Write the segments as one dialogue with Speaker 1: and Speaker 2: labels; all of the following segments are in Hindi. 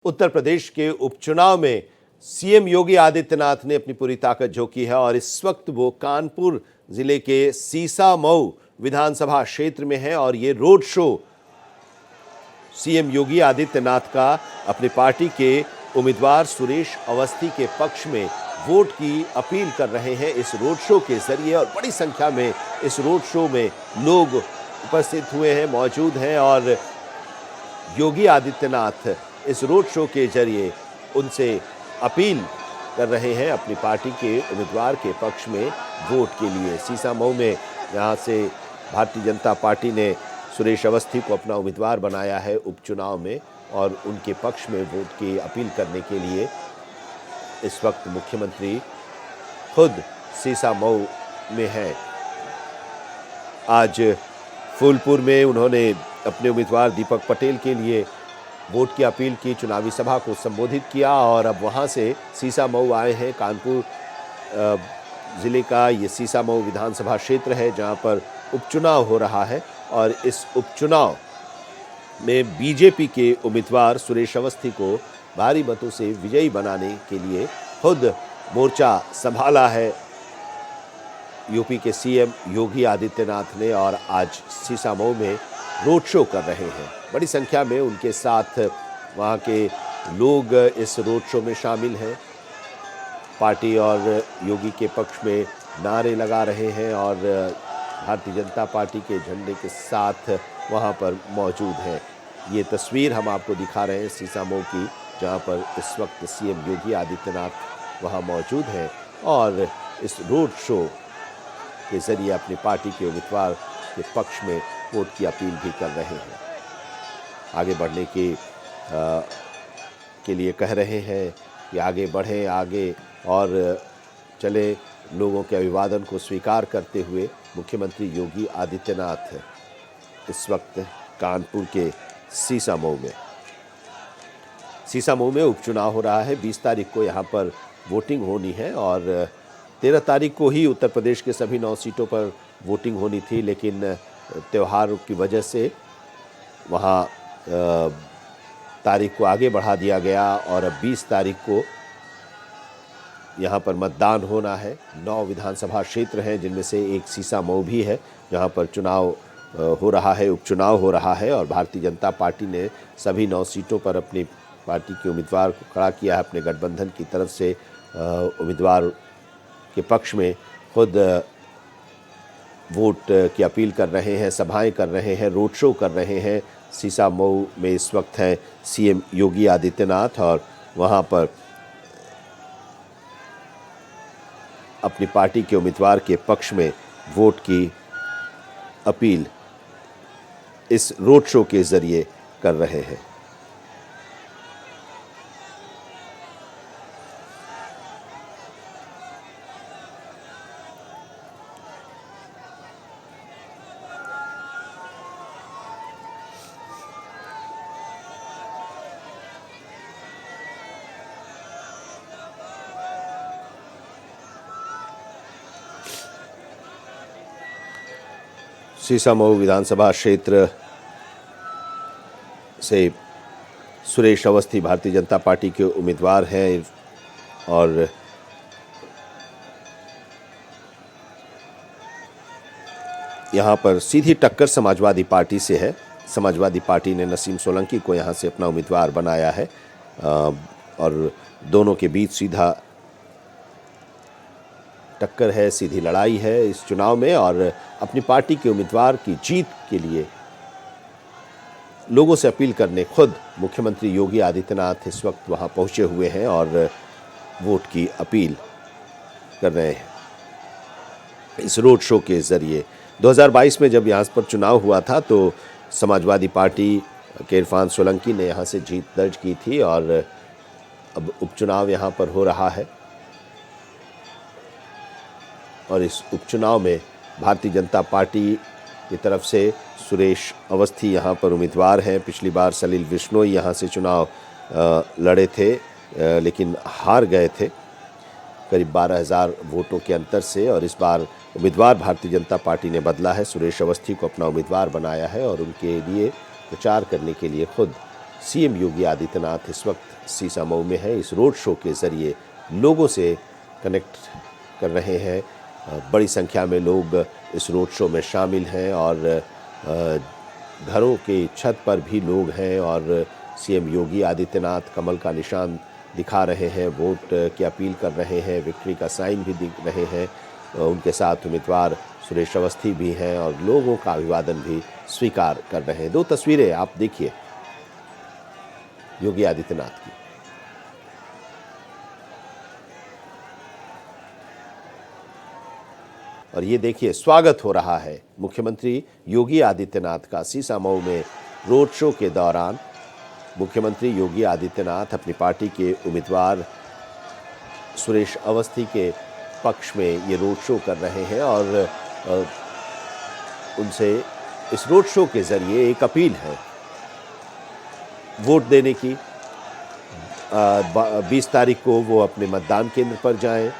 Speaker 1: उत्तर प्रदेश के उपचुनाव में सीएम योगी आदित्यनाथ ने अपनी पूरी ताकत झोंकी है और इस वक्त वो कानपुर जिले के सीसामऊ विधानसभा क्षेत्र में है और ये road show CM Yogi Adityanath का अपनी पार्टी के उम्मीदवार सुरेश अवस्थी के पक्ष में वोट की अपील कर रहे हैं इस रोड शो के जरिए। और बड़ी संख्या में इस रोड शो में लोग उपस्थित हुए हैं, मौजूद हैं और योगी आदित्यनाथ इस रोड शो के जरिए उनसे अपील कर रहे हैं अपनी पार्टी के उम्मीदवार के पक्ष में वोट के लिए। सीसामऊ में यहाँ से भारतीय जनता पार्टी ने सुरेश अवस्थी को अपना उम्मीदवार बनाया है उपचुनाव में और उनके पक्ष में वोट की अपील करने के लिए इस वक्त मुख्यमंत्री खुद सीसामऊ में हैं। आज फूलपुर में उन्होंने अपने उम्मीदवार दीपक पटेल के लिए वोट की अपील की, चुनावी सभा को संबोधित किया और अब वहां से सीसामऊ आए हैं। कानपुर ज़िले का ये सीसामऊ विधानसभा क्षेत्र है जहां पर उपचुनाव हो रहा है और इस उपचुनाव में बीजेपी के उम्मीदवार सुरेश अवस्थी को भारी मतों से विजयी बनाने के लिए खुद मोर्चा संभाला है यूपी के सीएम योगी आदित्यनाथ ने और आज सीसामऊ में रोड शो कर रहे हैं। बड़ी संख्या में उनके साथ वहाँ के लोग इस रोड शो में शामिल हैं, पार्टी और योगी के पक्ष में नारे लगा रहे हैं और भारतीय जनता पार्टी के झंडे के साथ वहाँ पर मौजूद हैं। ये तस्वीर हम आपको दिखा रहे हैं सीसामऊ की, जहाँ पर इस वक्त सीएम योगी आदित्यनाथ वहाँ मौजूद हैं और इस रोड शो के ज़रिए अपनी पार्टी के उम्मीदवार के पक्ष में वोट की अपील भी कर रहे हैं। आगे बढ़ने के लिए कह रहे हैं कि आगे बढ़ें, आगे और चले। लोगों के अभिवादन को स्वीकार करते हुए मुख्यमंत्री योगी आदित्यनाथ इस वक्त कानपुर के सीसामऊ में उपचुनाव हो रहा है। 20 तारीख को यहाँ पर वोटिंग होनी है और 13 तारीख को ही उत्तर प्रदेश के सभी 9 सीटों पर वोटिंग होनी थी, लेकिन त्यौहार की वजह से वहाँ तारीख को आगे बढ़ा दिया गया और अब 20 तारीख को यहाँ पर मतदान होना है। 9 विधानसभा क्षेत्र हैं जिनमें से एक सीसामऊ भी है जहाँ पर चुनाव हो रहा है, उपचुनाव हो रहा है और भारतीय जनता पार्टी ने सभी 9 सीटों पर अपनी पार्टी के उम्मीदवार को खड़ा किया है। अपने गठबंधन की तरफ से उम्मीदवार के पक्ष में खुद वोट की अपील कर रहे हैं, सभाएं कर रहे हैं, रोड शो कर रहे हैं। सीसामऊ में इस वक्त हैं सीएम योगी आदित्यनाथ और वहां पर अपनी पार्टी के उम्मीदवार के पक्ष में वोट की अपील इस रोड शो के ज़रिए कर रहे हैं। सीसामऊ विधानसभा क्षेत्र से सुरेश अवस्थी भारतीय जनता पार्टी के उम्मीदवार हैं और यहाँ पर सीधी टक्कर समाजवादी पार्टी से है। समाजवादी पार्टी ने नसीम सोलंकी को यहाँ से अपना उम्मीदवार बनाया है और दोनों के बीच सीधा टक्कर है, सीधी लड़ाई है इस चुनाव में और अपनी पार्टी के उम्मीदवार की जीत के लिए लोगों से अपील करने खुद मुख्यमंत्री योगी आदित्यनाथ इस वक्त वहां पहुंचे हुए हैं और वोट की अपील कर रहे हैं इस रोड शो के ज़रिए। 2022 में जब यहाँ पर चुनाव हुआ था तो समाजवादी पार्टी के इरफान सोलंकी ने यहाँ से जीत दर्ज की थी और अब उपचुनाव यहाँ पर हो रहा है और इस उपचुनाव में भारतीय जनता पार्टी की तरफ से सुरेश अवस्थी यहाँ पर उम्मीदवार हैं। पिछली बार सलील बिश्नोई यहाँ से चुनाव लड़े थे लेकिन हार गए थे करीब 12,000 वोटों के अंतर से और इस बार उम्मीदवार भारतीय जनता पार्टी ने बदला है। सुरेश अवस्थी को अपना उम्मीदवार बनाया है और उनके लिए प्रचार करने के लिए खुद सीएम योगी आदित्यनाथ इस वक्त सीसामऊ में है। इस रोड शो के ज़रिए लोगों से कनेक्ट कर रहे हैं। बड़ी संख्या में लोग इस रोड शो में शामिल हैं और घरों के छत पर भी लोग हैं और सीएम योगी आदित्यनाथ कमल का निशान दिखा रहे हैं, वोट की अपील कर रहे हैं, विक्ट्री का साइन भी दिख रहे हैं। उनके साथ उम्मीदवार सुरेश अवस्थी भी हैं और लोगों का अभिवादन भी स्वीकार कर रहे हैं। दो तस्वीरें आप देखिए योगी आदित्यनाथ की। और ये देखिए स्वागत हो रहा है मुख्यमंत्री योगी आदित्यनाथ का सीसामऊ में रोड शो के दौरान। मुख्यमंत्री योगी आदित्यनाथ अपनी पार्टी के उम्मीदवार सुरेश अवस्थी के पक्ष में ये रोड शो कर रहे हैं और उनसे इस रोड शो के ज़रिए एक अपील है वोट देने की। 20 तारीख को वो अपने मतदान केंद्र पर जाएं,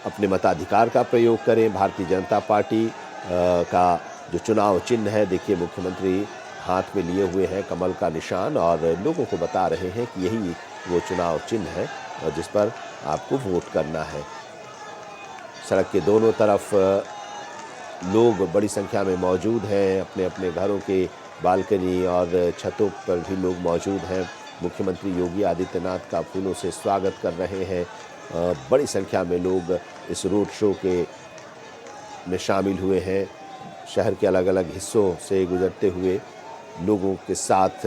Speaker 1: अपने मताधिकार का प्रयोग करें। भारतीय जनता पार्टी का जो चुनाव चिन्ह है, देखिए मुख्यमंत्री हाथ में लिए हुए हैं कमल का निशान और लोगों को बता रहे हैं कि यही वो चुनाव चिन्ह है और जिस पर आपको वोट करना है। सड़क के दोनों तरफ लोग बड़ी संख्या में मौजूद हैं, अपने अपने घरों के बालकनी और छतों पर भी लोग मौजूद हैं। मुख्यमंत्री योगी आदित्यनाथ का फूलों से स्वागत कर रहे हैं। बड़ी संख्या में लोग इस रोड शो में शामिल हुए हैं। शहर के अलग अलग हिस्सों से गुजरते हुए लोगों के साथ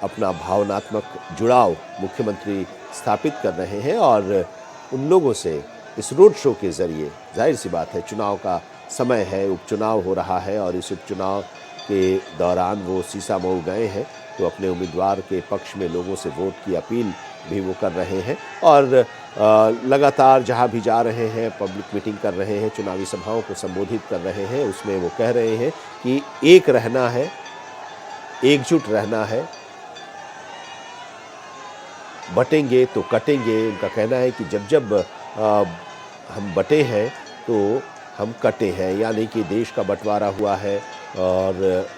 Speaker 1: अपना भावनात्मक जुड़ाव मुख्यमंत्री स्थापित कर रहे हैं और उन लोगों से इस रोड शो के ज़रिए, जाहिर सी बात है चुनाव का समय है, उपचुनाव हो रहा है और इस उपचुनाव के दौरान वो सीसामऊ गए हैं तो अपने उम्मीदवार के पक्ष में लोगों से वोट की अपील भी वो कर रहे हैं और लगातार जहाँ भी जा रहे हैं पब्लिक मीटिंग कर रहे हैं, चुनावी सभाओं को संबोधित कर रहे हैं। उसमें वो कह रहे हैं कि एक रहना है, एकजुट रहना है, बटेंगे तो कटेंगे। उनका कहना है कि जब हम बटे हैं तो हम कटे हैं, यानी कि देश का बंटवारा हुआ है और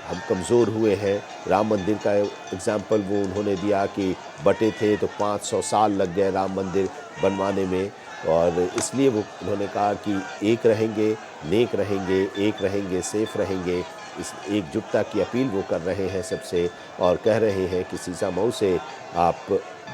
Speaker 1: हम कमज़ोर हुए हैं। राम मंदिर का एग्जाम्पल वो उन्होंने दिया कि बटे थे तो 500 साल लग गए राम मंदिर बनवाने में और इसलिए वो उन्होंने कहा कि एक रहेंगे, नेक रहेंगे, एक रहेंगे, सेफ रहेंगे। इस एकजुटता की अपील वो कर रहे हैं सबसे और कह रहे हैं कि सीसामऊ से आप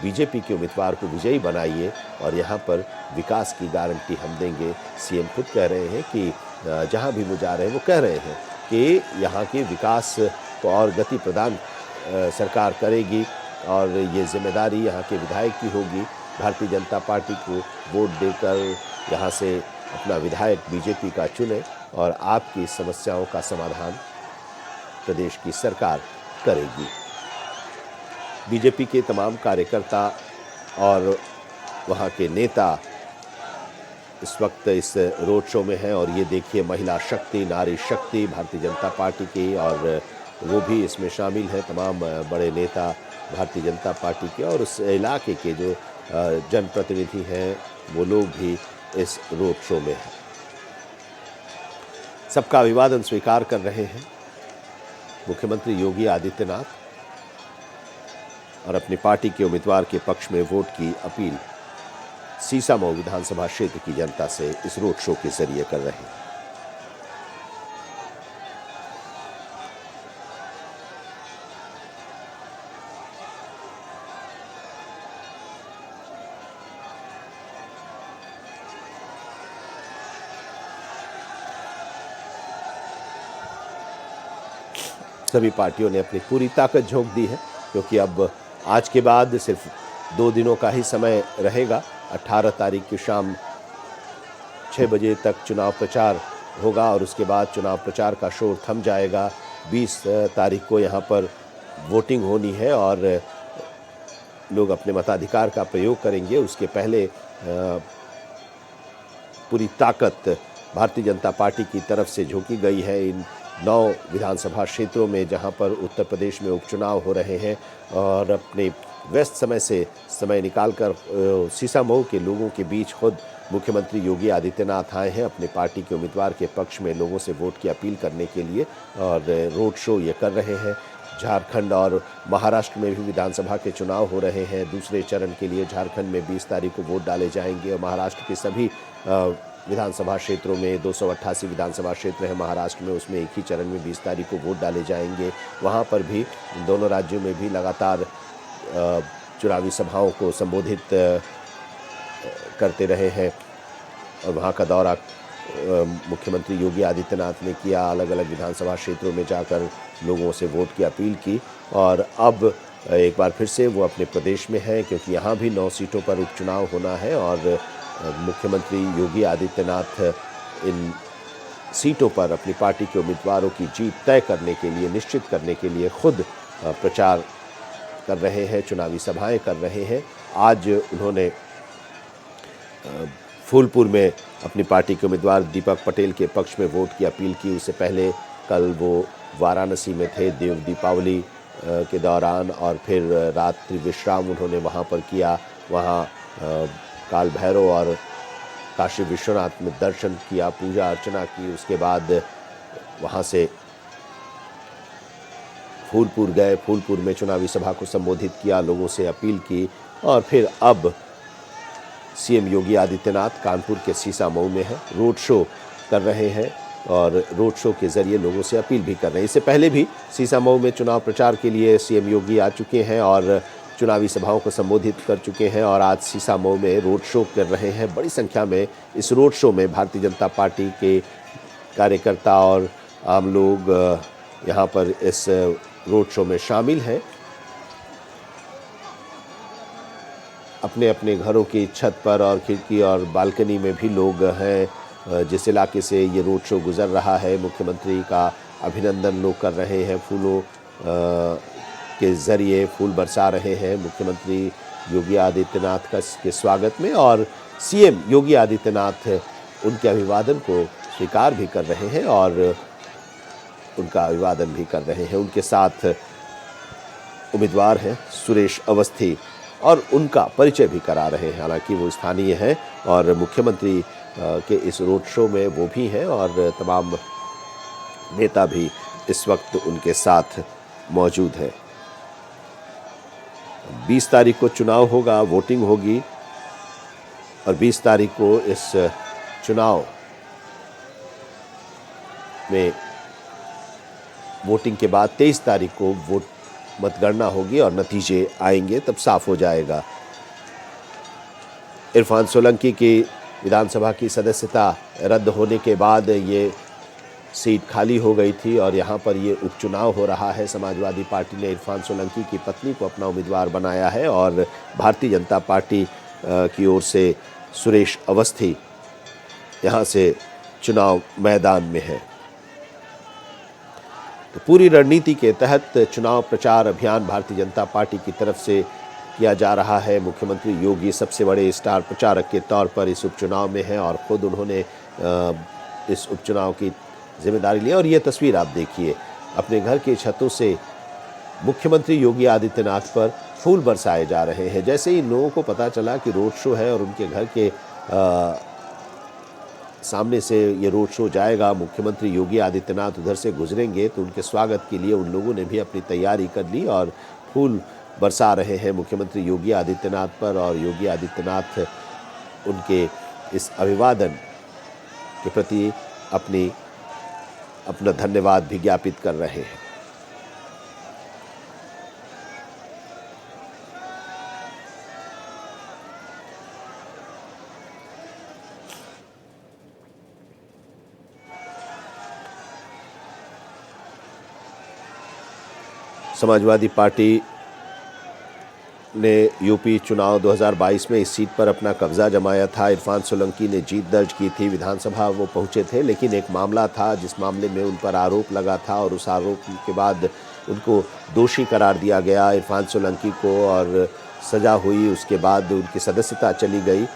Speaker 1: बीजेपी के उम्मीदवार को विजयी बनाइए और यहाँ पर विकास की गारंटी हम देंगे। सीएम खुद कह रहे हैं कि जहाँ भी वो जा रहे हैं वो कह रहे हैं कि यहाँ के विकास को और गति प्रदान सरकार करेगी और ये जिम्मेदारी यहाँ के विधायक की होगी। भारतीय जनता पार्टी को वोट देकर यहाँ से अपना विधायक बीजेपी का चुने और आपकी समस्याओं का समाधान प्रदेश की सरकार करेगी। बीजेपी के तमाम कार्यकर्ता और वहाँ के नेता इस वक्त इस रोड शो में हैं और ये देखिए महिला शक्ति, नारी शक्ति भारतीय जनता पार्टी की और वो भी इसमें शामिल हैं। तमाम बड़े नेता भारतीय जनता पार्टी के और उस इलाके के जो जनप्रतिनिधि हैं वो लोग भी इस रोड शो में हैं। सबका अभिवादन स्वीकार कर रहे हैं मुख्यमंत्री योगी आदित्यनाथ और अपनी पार्टी के उम्मीदवार के पक्ष में वोट की अपील सीसामऊ विधानसभा क्षेत्र की जनता से इस रोड शो के जरिए कर रहे हैं। सभी पार्टियों ने अपनी पूरी ताकत झोंक दी है क्योंकि अब आज के बाद सिर्फ 2 दिनों का ही समय रहेगा। 18 तारीख की शाम 6 बजे तक चुनाव प्रचार होगा और उसके बाद चुनाव प्रचार का शोर थम जाएगा। 20 तारीख को यहाँ पर वोटिंग होनी है और लोग अपने मताधिकार का प्रयोग करेंगे। उसके पहले पूरी ताकत भारतीय जनता पार्टी की तरफ से झोंकी गई है इन 9 विधानसभा क्षेत्रों में जहां पर उत्तर प्रदेश में उपचुनाव हो रहे हैं और अपने व्यस्त समय से समय निकालकर सीसामऊ के लोगों के बीच खुद मुख्यमंत्री योगी आदित्यनाथ आए हैं अपने पार्टी के उम्मीदवार के पक्ष में लोगों से वोट की अपील करने के लिए और रोड शो ये कर रहे हैं। झारखंड और महाराष्ट्र में भी विधानसभा के चुनाव हो रहे हैं। दूसरे चरण के लिए झारखंड में 20 तारीख को वोट डाले जाएंगे और महाराष्ट्र के सभी विधानसभा क्षेत्रों में 288 विधानसभा क्षेत्र हैं महाराष्ट्र में, उसमें एक ही चरण में 20 तारीख को वोट डाले जाएंगे। वहाँ पर भी दोनों राज्यों में भी लगातार चुनावी सभाओं को संबोधित करते रहे हैं और वहाँ का दौरा मुख्यमंत्री योगी आदित्यनाथ ने किया। अलग अलग विधानसभा क्षेत्रों में जाकर लोगों से वोट की अपील की और अब एक बार फिर से वो अपने प्रदेश में हैं, क्योंकि यहाँ भी 9 सीटों पर उपचुनाव होना है और मुख्यमंत्री योगी आदित्यनाथ इन सीटों पर अपनी पार्टी के उम्मीदवारों की जीत तय करने के लिए, निश्चित करने के लिए खुद प्रचार कर रहे हैं, चुनावी सभाएं कर रहे हैं। आज उन्होंने फूलपुर में अपनी पार्टी के उम्मीदवार दीपक पटेल के पक्ष में वोट की अपील की। उससे पहले कल वो वाराणसी में थे देव दीपावली के दौरान और फिर रात्रि विश्राम उन्होंने वहाँ पर किया। वहाँ काल भैरव और काशी विश्वनाथ में दर्शन किया, पूजा अर्चना की। उसके बाद वहाँ से फूलपुर गए, फूलपुर में चुनावी सभा को संबोधित किया, लोगों से अपील की और फिर अब सीएम योगी आदित्यनाथ कानपुर के सीसामऊ में हैं, रोड शो कर रहे हैं और रोड शो के ज़रिए लोगों से अपील भी कर रहे हैं। इससे पहले भी सीसामऊ में चुनाव प्रचार के लिए सीएम योगी आ चुके हैं और चुनावी सभाओं को संबोधित कर चुके हैं और आज सीसामऊ में रोड शो कर रहे हैं। बड़ी संख्या में इस रोड शो में भारतीय जनता पार्टी के कार्यकर्ता और आम लोग यहाँ पर इस रोड शो में शामिल हैं। अपने अपने घरों की छत पर और खिड़की और बालकनी में भी लोग हैं। जिस इलाके से ये रोड शो गुजर रहा है, मुख्यमंत्री का अभिनंदन लोग कर रहे हैं, फूलों के ज़रिए फूल बरसा रहे हैं मुख्यमंत्री योगी आदित्यनाथ के स्वागत में और सीएम योगी आदित्यनाथ उनके अभिवादन को स्वीकार भी कर रहे हैं और उनका अभिवादन भी कर रहे हैं। उनके साथ उम्मीदवार हैं सुरेश अवस्थी और उनका परिचय भी करा रहे हैं। हालांकि वो स्थानीय हैं और मुख्यमंत्री के इस रोड शो में वो भी हैं और तमाम नेता भी इस वक्त उनके साथ मौजूद हैं। 20 तारीख को चुनाव होगा, वोटिंग होगी और 20 तारीख को इस चुनाव में वोटिंग के बाद 23 तारीख को वोट मतगणना होगी और नतीजे आएंगे, तब साफ हो जाएगा। इरफान सोलंकी की विधानसभा की सदस्यता रद्द होने के बाद ये सीट खाली हो गई थी और यहाँ पर ये उपचुनाव हो रहा है। समाजवादी पार्टी ने इरफान सोलंकी की पत्नी को अपना उम्मीदवार बनाया है और भारतीय जनता पार्टी की ओर से सुरेश अवस्थी यहाँ से चुनाव मैदान में है। तो पूरी रणनीति के तहत चुनाव प्रचार अभियान भारतीय जनता पार्टी की तरफ से किया जा रहा है। मुख्यमंत्री योगी सबसे बड़े स्टार प्रचारक के तौर पर इस उपचुनाव में हैं और ख़ुद उन्होंने इस उपचुनाव की जिम्मेदारी ली। और ये तस्वीर आप देखिए, अपने घर की छतों से मुख्यमंत्री योगी आदित्यनाथ पर फूल बरसाए जा रहे हैं। जैसे ही लोगों को पता चला कि रोड शो है और उनके घर के सामने से ये रोड शो जाएगा, मुख्यमंत्री योगी आदित्यनाथ उधर से गुजरेंगे, तो उनके स्वागत के लिए उन लोगों ने भी अपनी तैयारी कर ली और फूल बरसा रहे हैं मुख्यमंत्री योगी आदित्यनाथ पर। और योगी आदित्यनाथ उनके इस अभिवादन के प्रति अपना धन्यवाद भी ज्ञापित कर रहे हैं। समाजवादी पार्टी ने यूपी चुनाव 2022 में इस सीट पर अपना कब्जा जमाया था। इरफान सोलंकी ने जीत दर्ज की थी, विधानसभा वो पहुंचे थे, लेकिन एक मामला था जिस मामले में उन पर आरोप लगा था और उस आरोप के बाद उनको दोषी करार दिया गया इरफान सोलंकी को और सज़ा हुई। उसके बाद उनकी सदस्यता चली गई,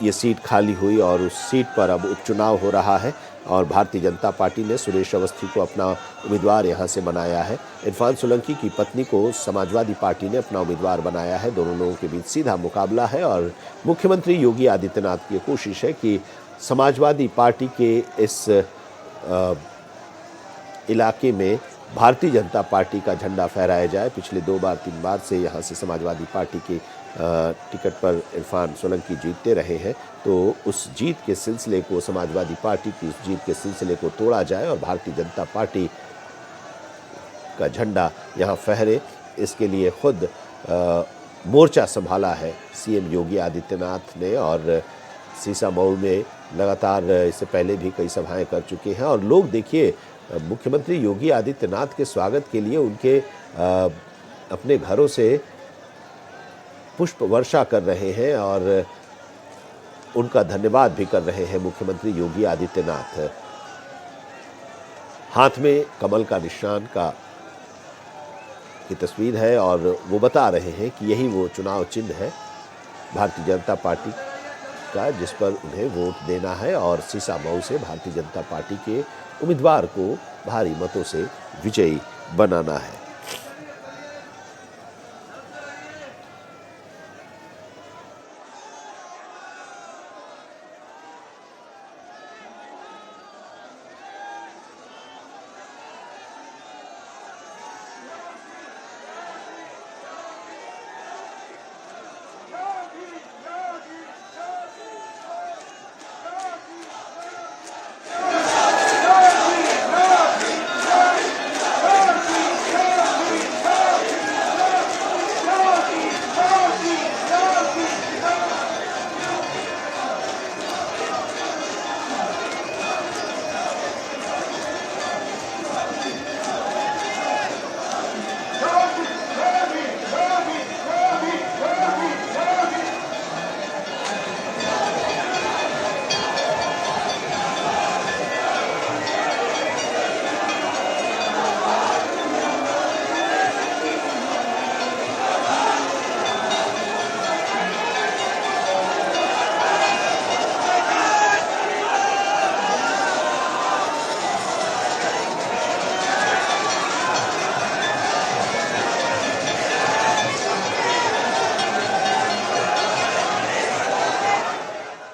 Speaker 1: ये सीट खाली हुई और उस सीट पर अब उपचुनाव हो रहा है और भारतीय जनता पार्टी ने सुरेश अवस्थी को अपना उम्मीदवार यहां से बनाया है। इरफान सोलंकी की पत्नी को समाजवादी पार्टी ने अपना उम्मीदवार बनाया है। दोनों लोगों के बीच सीधा मुकाबला है और मुख्यमंत्री योगी आदित्यनाथ की कोशिश है कि समाजवादी पार्टी के इस इलाके में भारतीय जनता पार्टी का झंडा फहराया जाए। पिछले 2 बार 3 बार से यहाँ से समाजवादी पार्टी के टिकट पर इरफान सोलंकी जीतते रहे हैं, तो उस जीत के सिलसिले को, समाजवादी पार्टी की उस जीत के सिलसिले को तोड़ा जाए और भारतीय जनता पार्टी का झंडा यहाँ फहरे। इसके लिए खुद मोर्चा संभाला है सीएम योगी आदित्यनाथ ने और सीसामऊ में लगातार इससे पहले भी कई सभाएं कर चुके हैं। और लोग देखिए, मुख्यमंत्री योगी आदित्यनाथ के स्वागत के लिए उनके अपने घरों से पुष्प वर्षा कर रहे हैं और उनका धन्यवाद भी कर रहे हैं मुख्यमंत्री योगी आदित्यनाथ। हाथ में कमल का निशान की तस्वीर है और वो बता रहे हैं कि यही वो चुनाव चिन्ह है भारतीय जनता पार्टी का, जिस पर उन्हें वोट देना है और सीसामऊ से भारतीय जनता पार्टी के उम्मीदवार को भारी मतों से विजयी बनाना है।